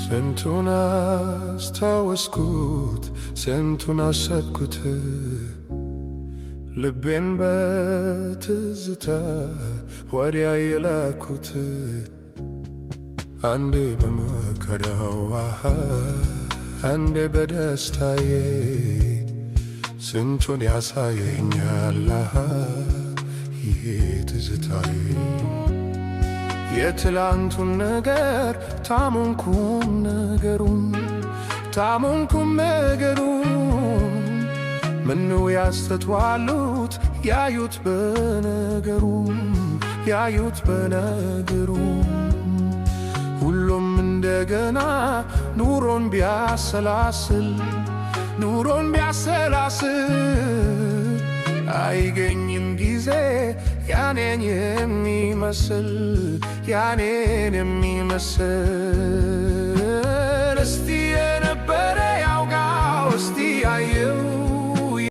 ስንቱን አስታወስኩት ስንቱን አሰብኩት ልቤን በትዝታ ወዲያ የላኩት አንዴ በመከራው አንዴ በደስታዬ ስንቱን ያሳየኛል ይሄ ትዝታዬ የትላንቱን ነገር ታመንኩም ነገሩን ምነው ያስተዋሉት ያዩት በነገሩ ሁሉም እንደገና ኑሮን ቢያሰላስል አይገኝም ጊዜ ያኔን የሚመስል እስቲ የነበረ ያውጋው እስቲ ያየው